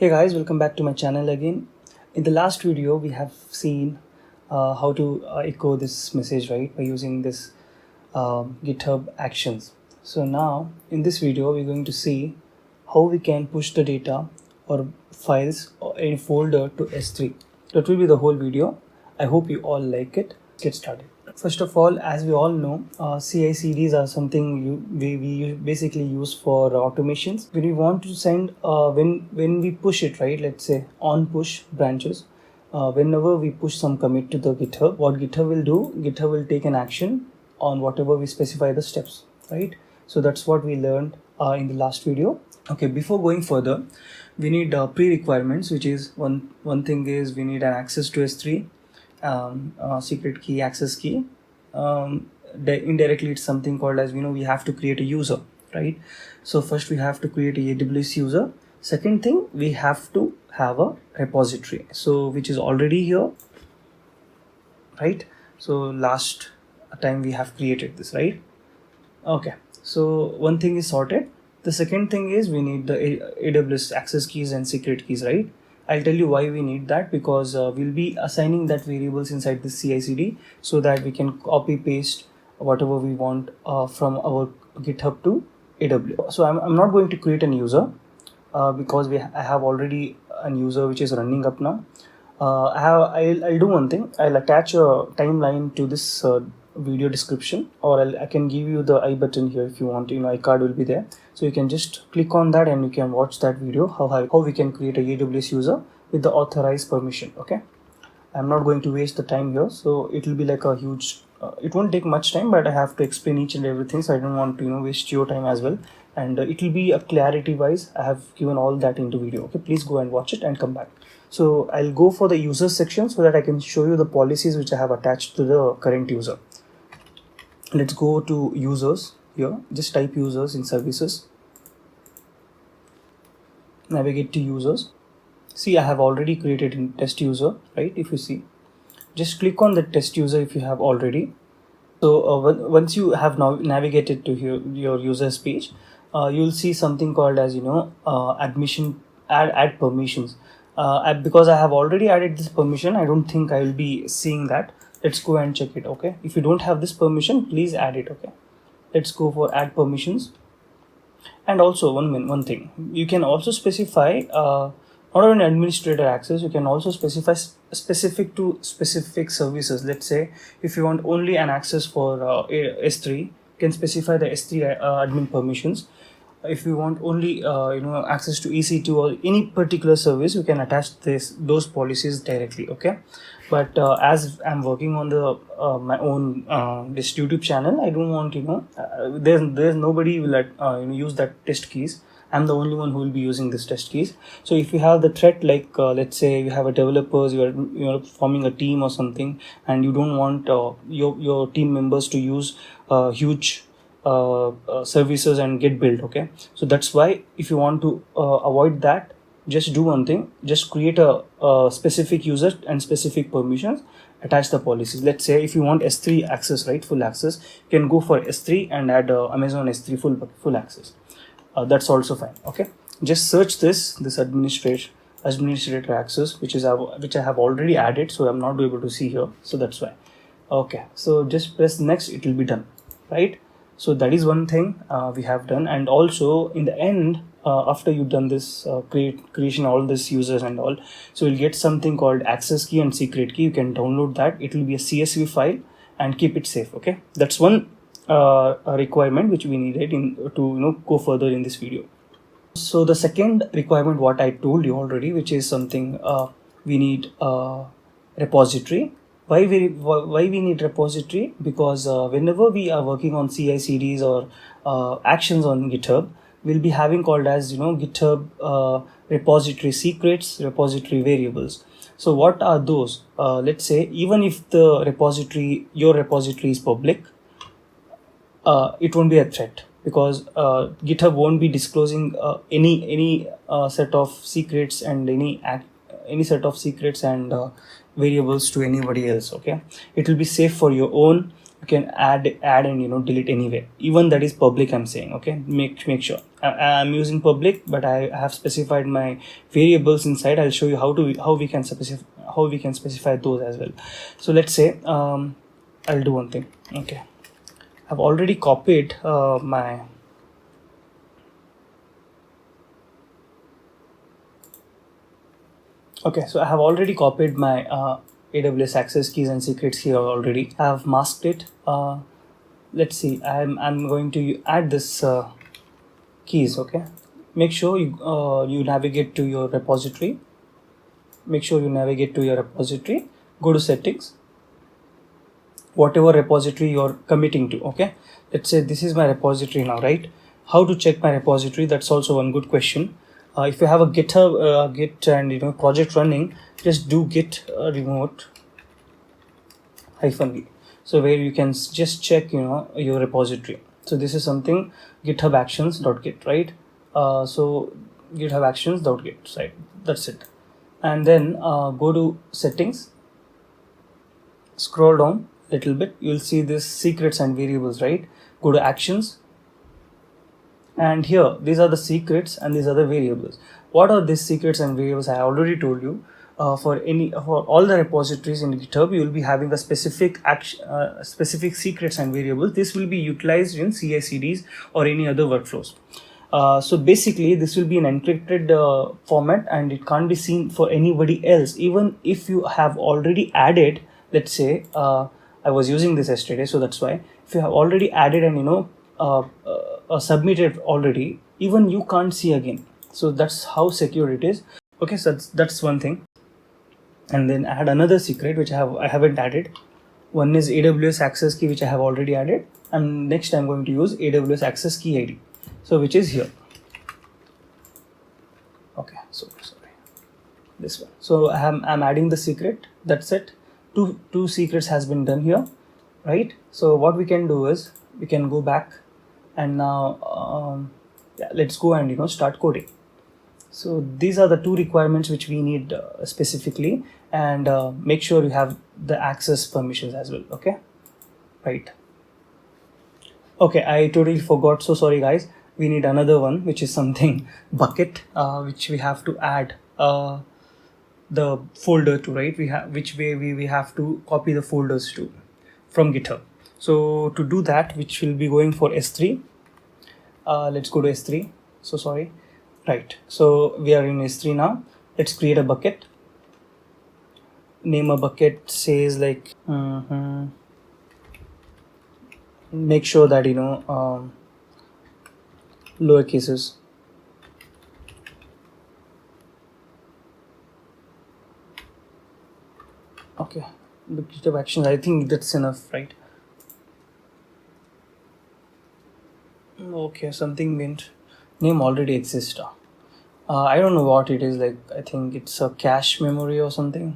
Hey guys, welcome back to my channel again. In the last video, we have seen how to echo this message, right, by using this GitHub Actions. So now in this video, we're going to see how we can push the data or files or any folder to S3. That will be the whole video. I hope you all like it. Let's get started. First of all, as we all know, CI/CDs are something we basically use for automations. When we want to send, when we push it, right? Let's say on push branches. Whenever we push some commit to the GitHub, what GitHub will do? GitHub will take an action on whatever we specify the steps, right? So that's what we learned in the last video. Okay, before going further, we need pre-requirements, which is one thing is we need an access to S3. Secret key, access key. Indirectly it's something called as we have to create a user, right? So first we have to create a AWS user. Second thing, we have to have a repository, so which is already here, right? So last time we have created this, right? Okay, so one thing is sorted. The second thing is we need the AWS access keys and secret keys, right? I'll tell you why we need that, because we'll be assigning that variables inside the CI/CD so that we can copy paste whatever we want from our GitHub to AWS. So I'm not going to create an user because I have already an user which is running up now. I'll do one thing. I'll attach a timeline to this video description, or I can give you the I button here if you want. iCard will be there, so you can just click on that and you can watch that video how we can create a AWS user with the authorized permission. Okay, I'm not going to waste the time here, so it will be like a huge it won't take much time, but I have to explain each and everything, so I don't want to waste your time as well, and it will be a clarity wise. I have given all that into video. Okay, please go and watch it and come back. So I'll go for the users section so that I can show you the policies which I have attached to the current user. Let's go to users here. Just type users in services. Navigate to users. See, I have already created a test user, right? If you see, just click on the test user if you have already. So once you have now navigated to your users page, you'll see something called as admission add permissions. Because I have already added this permission, I don't think I will be seeing that. Let's go and check it. Okay, if you don't have this permission, please add it. Okay, let's go for add permissions. And also one thing, you can also specify not only administrator access, you can also specify specific to specific services. Let's say if you want only an access for S3, you can specify the S3 admin permissions. If you want only access to EC2 or any particular service, you can attach those policies directly. Okay, but as I'm working on the my own this YouTube channel, I don't want there's nobody will use that test keys. I'm the only one who will be using this test keys. So if you have the threat, like let's say you have a developers, you're forming a team or something, and you don't want your team members to use huge services and get built. Okay, so that's why if you want to avoid that, just do one thing. Just create a specific user and specific permissions, attach the policies. Let's say if you want S3 access, right, full access, you can go for S3 and add Amazon S3 full access. That's also fine. Okay, just search this administrator access, which I have already added, so I'm not able to see here, so that's why. Okay, so just press next, it will be done, right? So that is one thing we have done. And also in the end, after you've done this creation all these users and all, so you'll get something called access key and secret key. You can download that. It will be a CSV file and keep it safe. Okay, that's one requirement which we needed to go further in this video. So the second requirement, what I told you already, which is something we need repository. Why we need repository? Because whenever we are working on CI/CDs or actions on GitHub, we'll be having called as GitHub repository secrets, repository variables. So what are those? Let's say even if your repository is public, it won't be a threat, because GitHub won't be disclosing any set of secrets and any set of secrets and variables to anybody else. Okay, it will be safe for your own. You can add and delete anywhere, even that is public, I'm saying. Okay, make sure. I'm using public, but I have specified my variables inside. I'll show you how we can specify those as well. So let's say I'll do one thing. Okay, I've already copied my okay, so I have already copied my AWS access keys and secrets here already. I have masked it. Let's see. I'm going to add this keys. Okay, make sure you navigate to your repository. Go to settings, whatever repository you're committing to. Okay, let's say this is my repository now, right? How to check my repository? That's also one good question. If you have a GitHub Git and project running, just do git remote -v. So where you can just check your repository. So this is something GitHub Actions.git, right? So GitHub Actions.git, right? That's it. And then go to settings, scroll down a little bit, you'll see this secrets and variables, right? Go to actions, and here these are the secrets and these are the variables. What are these secrets and variables? I already told you. For all the repositories in GitHub, you will be having a specific secrets and variables. This will be utilized in CI/CDs or any other workflows. So basically, this will be an encrypted format, and it can't be seen for anybody else. Even if you have already added, let's say, I was using this yesterday, so that's why. If you have already added and submitted already, even you can't see again. So that's how secure it is. Okay, so that's one thing. And then I had another secret which I haven't added. One is AWS access key, which I have already added, and next I'm going to use AWS access key ID, so which is here. Okay, so sorry, this one. So I'm adding the secret. That's it. Two secrets has been done here, right? So what we can do is we can go back, and now let's go and start coding. So these are the two requirements which we need specifically, and make sure you have the access permissions as well. Okay, right. Okay, I totally forgot. So sorry guys. We need another one, which is something bucket, which we have to add the folder to, right? We have to copy the folders to from GitHub. So to do that, which will be going for S3. Let's go to S3. So sorry. Right, so we are in S3 now. Let's create a bucket. Name a bucket, says like make sure that lower cases. Okay, the GitHub Actions, I think that's enough, right? Okay, something mint. Name already exists. I don't know what it is, like I think it's a cache memory or something,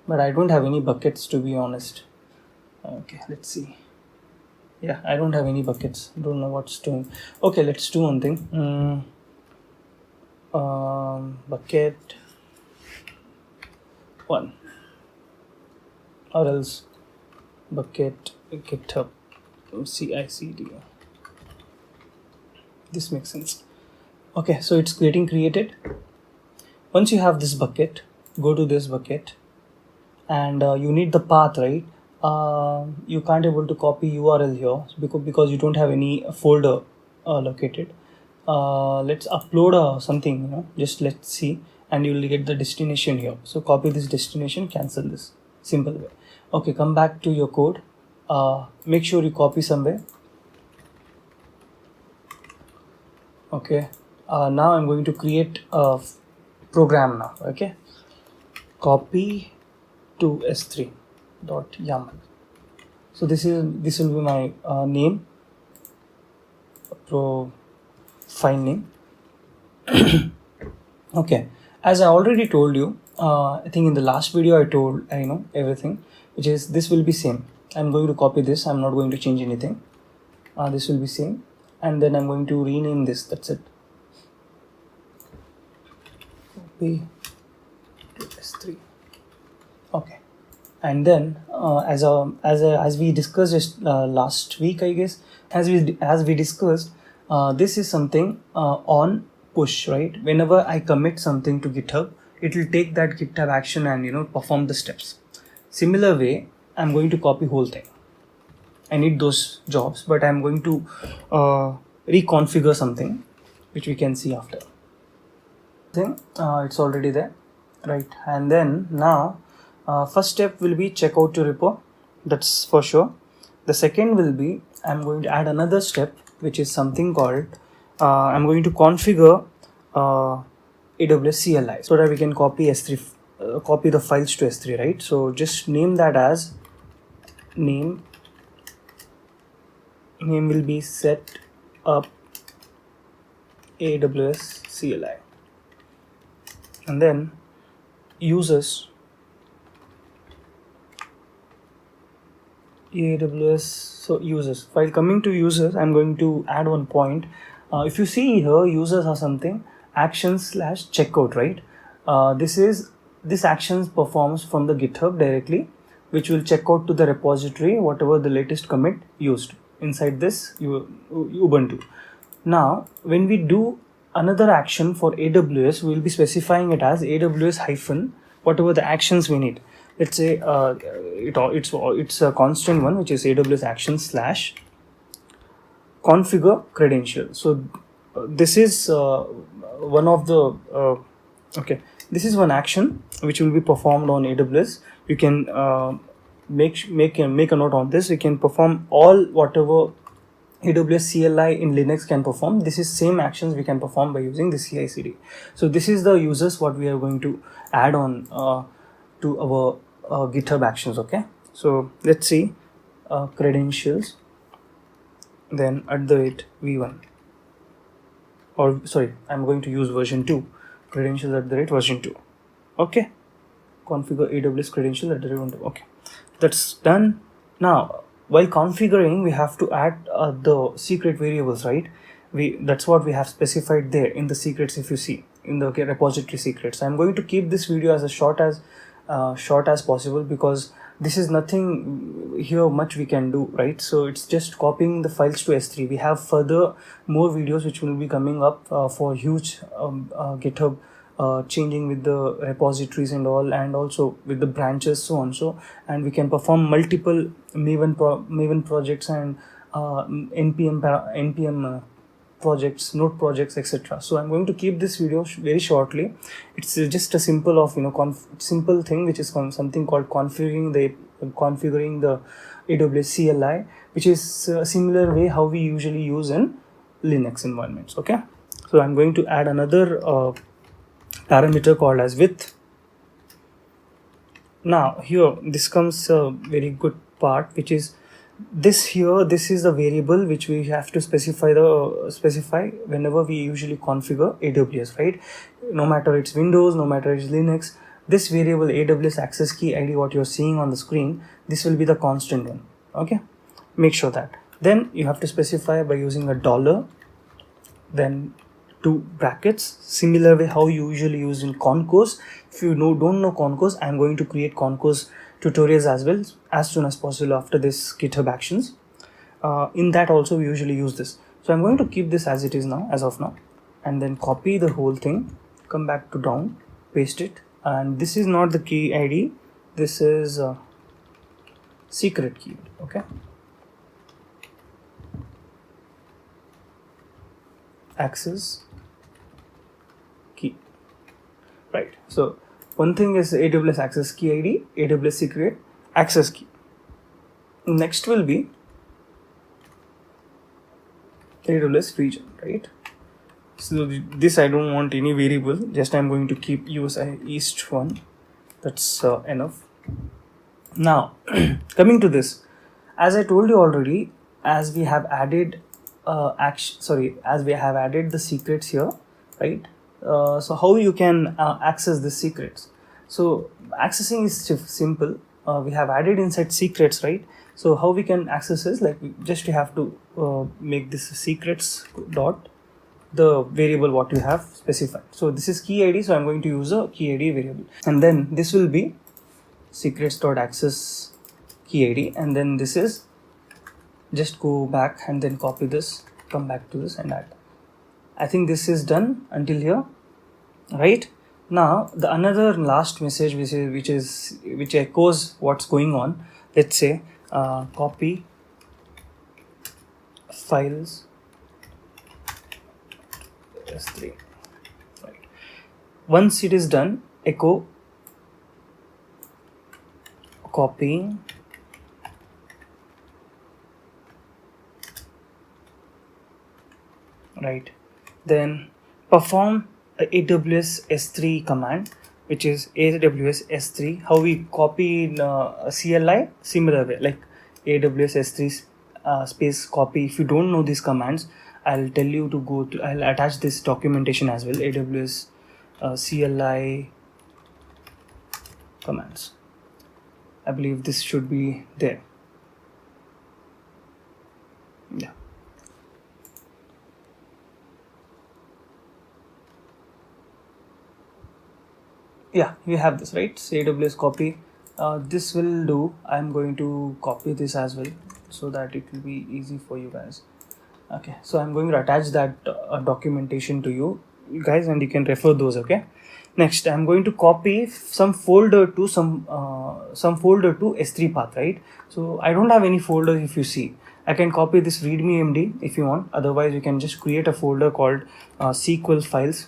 but I don't have any buckets, to be honest. Okay, let's see. Yeah, I don't have any buckets. Don't know what's doing. Okay, let's do one thing. Bucket 1, or else bucket GitHub CI/CD. This makes sense. Okay, so it's getting created. Once you have this bucket, go to this bucket, and you need the path, right? You can't able to copy URL here because you don't have any folder located. Let's upload something, just let's see, and you will get the destination here. So copy this destination, cancel this, simple way. Okay, come back to your code. Make sure you copy somewhere. Okay, now I'm going to create a program now. Okay, copy to s3.yaml. So this will be my name, file name. Okay, as I already told you, I think in the last video I told everything, which is this will be same. I'm going to copy this. I'm not going to change anything. This will be same, and then I'm going to rename this. That's it. Copy to s3. Okay, and then as we discussed last week, I guess, as we discussed, This is something on push, right? Whenever I commit something to GitHub, it will take that GitHub action and perform the steps. Similar way, I'm going to copy whole thing. I need those jobs, but I'm going to reconfigure something, which we can see after. It's already there, right? And then now, first step will be check out your repo. That's for sure. The second will be I'm going to add another step, which is something called I'm going to configure AWS CLI so that we can copy S3, copy the files to S3, right? So just name that as name will be set up AWS CLI, and then users AWS. So users, while coming to users, I'm going to add one point. If you see here, users are something actions/checkout, right? This actions performs from the GitHub directly, which will check out to the repository whatever the latest commit used inside this Ubuntu. Now, when we do another action for AWS, we will be specifying it as AWS hyphen whatever the actions we need. Let's say it's a constant one, which is AWS actions / configure credential. So this is one of the this is one action which will be performed on AWS. You can make a note on this. You can perform all whatever AWS CLI in Linux can perform. This is same actions we can perform by using the cicd. So this is the users what we are going to add on to our GitHub Actions. Okay, so let's see credentials, then @v1, or sorry, I'm going to use version 2, credentials @version 2. Okay, configure AWS credentials @1. Okay, that's done. Now, while configuring, we have to add the secret variables, right? That's what we have specified there in the secrets. If you see in the repository secrets, I'm going to keep this video as short as possible, because this is nothing here much we can do, right? So it's just copying the files to S3. We have more videos which will be coming up for huge GitHub changing with the repositories and all, and also with the branches, so on. And we can perform multiple Maven projects and npm projects, node projects, etc. So I'm going to keep this video very shortly. It's just a simple simple thing, which is something called configuring the AWS CLI, which is a similar way how we usually use in Linux environments. Okay, so I'm going to add another parameter called as width. Now here this comes a very good part, which is this is the variable which we have to specify whenever we usually configure AWS, right? No matter it's Windows, no matter it's Linux, this variable AWS access key ID, what you're seeing on the screen, this will be the constant one. Okay, make sure that. Then you have to specify by using a $, then 2 brackets, similar way how you usually use in Concos. If you don't know Concos, I'm going to create Concos tutorials as well as soon as possible after this GitHub Actions. In that also we usually use this. So I'm going to keep this as it is now, as of now, and then copy the whole thing, come back to down, paste it, and this is not the key ID, this is secret key. Okay, access key, right? So one thing is AWS access key ID, AWS secret access key. Next will be AWS region, right? So this I don't want any variable, just I'm going to keep USA East 1. That's enough. Now coming to this, as I told you already, as we have added as we have added the secrets here, right? So how you can access the secrets? So accessing is simple. We have added inside secrets, right? So how we can access is like we have to make this secrets dot the variable what you have specified. So this is key ID, so I'm going to use a key ID variable, and then this will be secrets dot access key ID, and then this is just go back and then copy this, come back to this and add. I think this is done until here, right? Now the another last message which echoes what's going on. Let's say copy files S3, right? Once it is done, echo copying right, then perform a AWS S3 command, which is AWS S3. How we copy in a CLI, similar way, like AWS S3 space copy. If you don't know these commands, I'll tell you to go to, I'll attach this documentation as well, AWS CLI commands. I believe this should be there. Yeah. Yeah, we have this, right? So AWS copy. This will do. I'm going to copy this as well so that it will be easy for you guys. Okay, so I'm going to attach that documentation to you guys, and you can refer those. Okay. Next, I'm going to copy some folder to some folder to S3 path, right? So I don't have any folder. If you see, I can copy this readme md if you want. Otherwise, you can just create a folder called SQL files,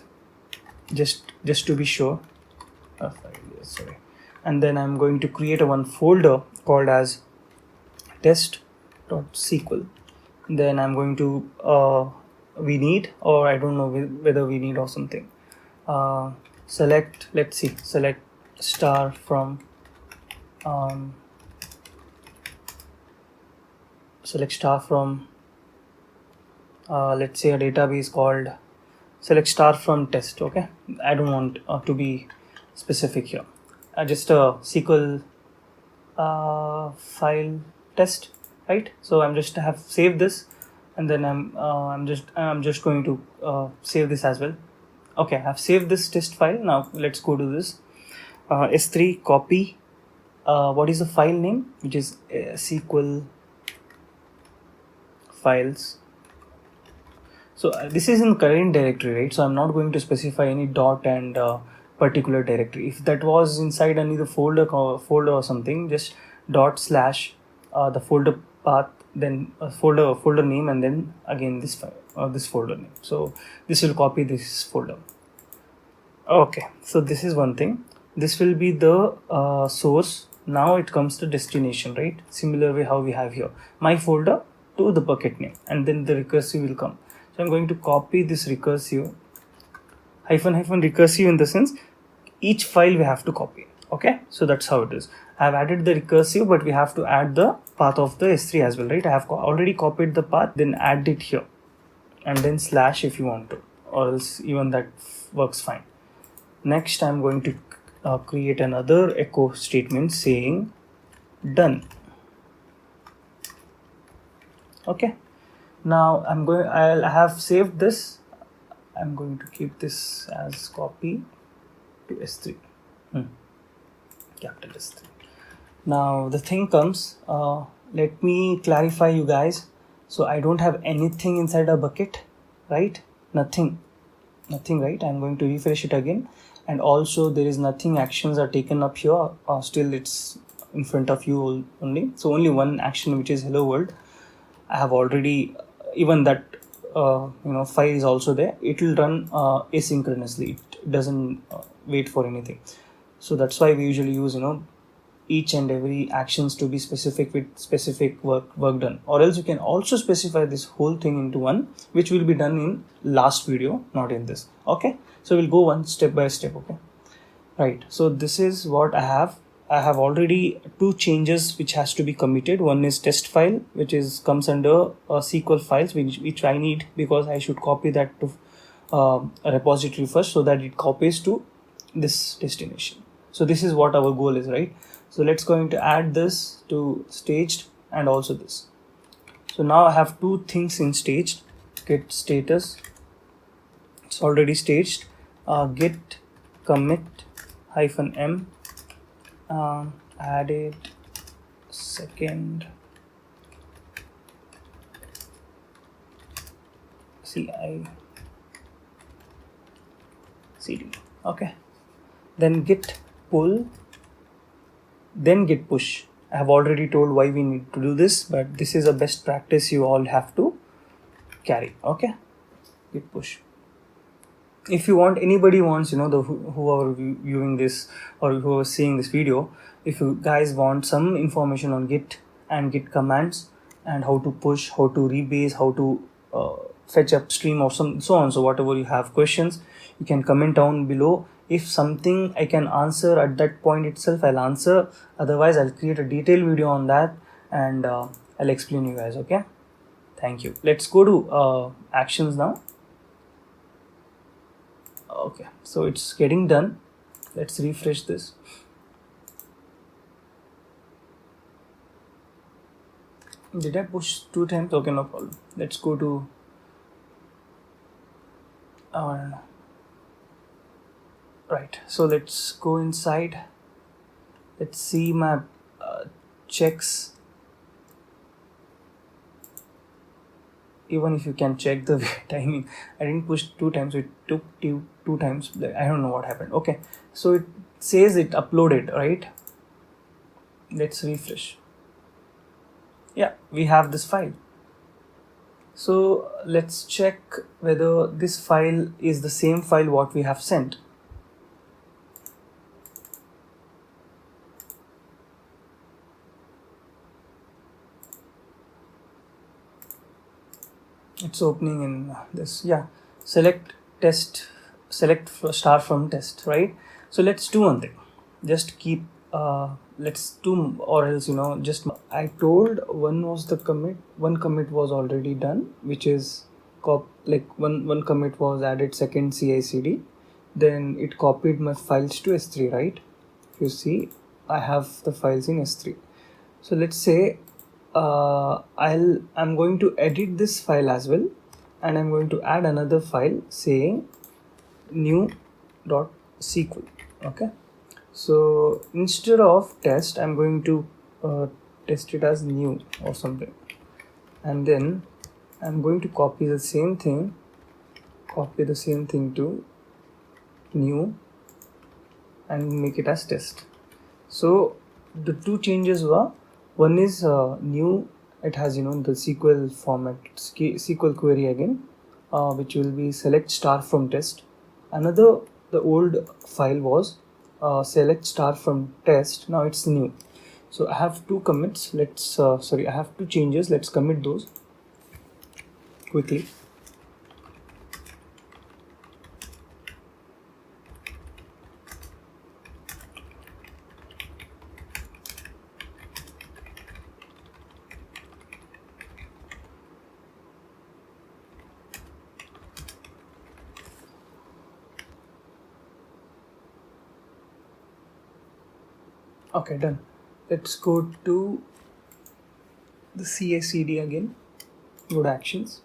just to be sure. Sorry. And then I'm going to create one folder called as test.sql. Then I'm going to we need, or I don't know whether we need or something. Select, let's see, select star from let's say a database called select star from test. Okay, I don't want to be specific here. Just a SQL file test, right? So I'm just have saved this, and then I'm just going to save this as well. Okay, I've saved this test file. Now let's go to this S3 copy. What is the file name? Which is SQL files. So this is in current directory, right? So I'm not going to specify any dot and particular directory. If that was inside any the folder or something, just dot slash the folder path, then folder name, and then again this file this folder name. So this will copy this folder. Okay, so this is one thing. This will be the source. Now it comes to destination, right? Similar way how we have here my folder to the bucket name, and then the recursive will come. So I'm going to copy this recursive hyphen recursive, in the sense each file we have to copy. Okay, so that's how it is. I have added the recursive, but we have to add the path of the S3 as well, right? I have already copied the path, then add it here, and then slash if you want to, or else even that works fine. Next, I'm going to create another echo statement saying done. Okay, now I'll have saved this. I'm going to keep this as copy to S3, capital S3. Now the thing comes, let me clarify you guys. So I don't have anything inside a bucket, right? Nothing, right? I'm going to refresh it again, and also there is nothing actions are taken up here. Still it's in front of you only. So only one action, which is hello world. I have already, even that file is also there. It will run asynchronously. It doesn't wait for anything. So that's why we usually use each and every actions to be specific with specific work done, or else you can also specify this whole thing into one, which will be done in last video, not in this. Okay, so we'll go one step by step. Okay, right, so this is what I have already two changes which has to be committed. One is test file, which comes under SQL files, which I need, because I should copy that to a repository first, so that it copies to this destination. So this is what our goal is, right? So let's going to add this to staged, and also this. So now I have two things in staged. Git status, it's already staged. Git commit -m added second CI cd. Okay, then git pull, then git push. I have already told why we need to do this, but this is a best practice you all have to carry. Okay, git push. If you want, anybody wants, whoever viewing this or whoever seeing this video, if you guys want some information on git and git commands and how to push, how to rebase, how to fetch upstream or so on, so whatever you have questions, you can comment down below. If something I can answer at that point itself, I'll answer. Otherwise, I'll create a detailed video on that and I'll explain you guys. Okay, thank you. Let's go to actions now. Okay, so it's getting done. Let's refresh this. Did I push 2 times? Okay, no problem. Let's go to our right. So let's go inside. Let's see my checks. Even if you can check the timing, I didn't push 2 times, it took 2 times. I don't know what happened. Okay, so it says it uploaded, right? Let's refresh. Yeah, we have this file. So let's check whether this file is the same file what we have sent. It's opening in this. Yeah, select star from test, right? So let's do one thing. Just keep let's do, or else just I told one was the commit, one commit was already done, which is one commit was added second CI/CD, then it copied my files to S3, right? If you see, I have the files in S3. So let's say I'm going to edit this file as well, and I'm going to add another file saying new.sql. Okay, so instead of test, I'm going to test it as new or something, and then I'm going to copy the same thing to new and make it as test. So the 2 changes were, one is new, it has the SQL format, SQL query again, which will be select star from test. Another, the old file was select star from test, now it's new. So I have 2 commits. Let's I have 2 changes. Let's commit those quickly. Okay, done. Let's go to the CI/CD again. Go to actions.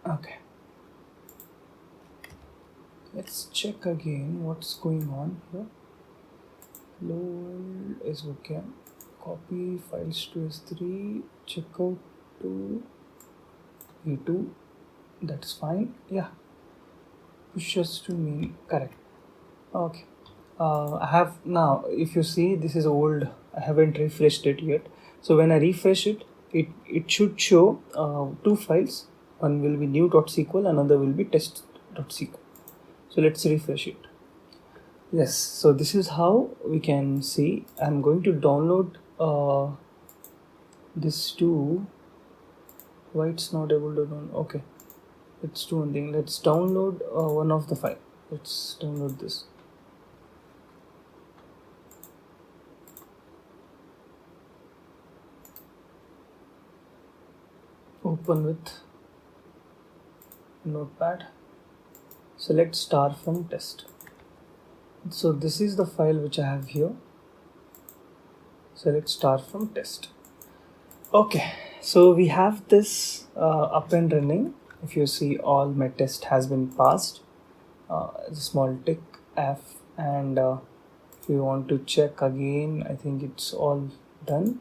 Okay. Let's check again what's going on here. Load is okay. Copy files to S3. Checkout to E2. That's fine. Yeah. Pushes to me. Correct. Okay. I have now, if you see, this is old. I haven't refreshed it yet. So when I refresh it, it should show 2 files. One will be new.sql, another will be test.sql. So let's refresh it. Yes, so this is how we can see. I'm going to download this too. Why it's not able to download? Okay, let's do one thing. Let's download one of the file. Let's download this. Open with notepad, select star from test. So this is the file which I have here. Select star from test. Okay, so we have this up and running. If you see, all my test has been passed. A small tick F, and if you want to check again, I think it's all done.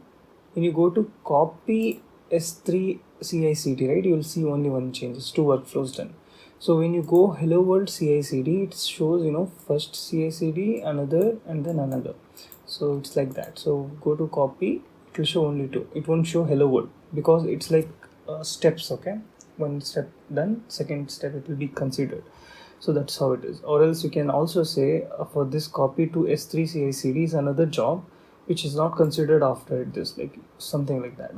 When you go to copy S3 CI/CD, right, you will see only one change. It's two workflows done. So when you go hello world CI/CD, it shows, first CI/CD, another, and then another. So it's like that. So go to copy, it will show only two. It won't show hello world because it's like steps. Okay, one step done, second step it will be considered. So that's how it is. Or else you can also say for this copy to S3 CI/CD is another job which is not considered after this, like something like that.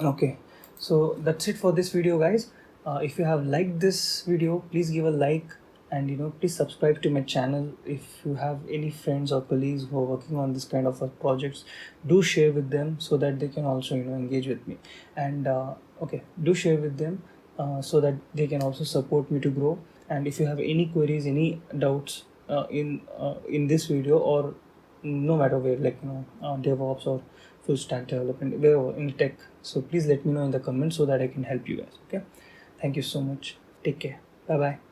Okay, so that's it for this video, guys. If you have liked this video, please give a like, and please subscribe to my channel. If you have any friends or colleagues who are working on this kind of projects, do share with them so that they can also engage with me. And okay, do share with them so that they can also support me to grow. And if you have any queries, any doubts in this video, or no matter where, like DevOps or full stack development, wherever in tech, so please let me know in the comments so that I can help you guys. Okay, thank you so much. Take care. Bye bye.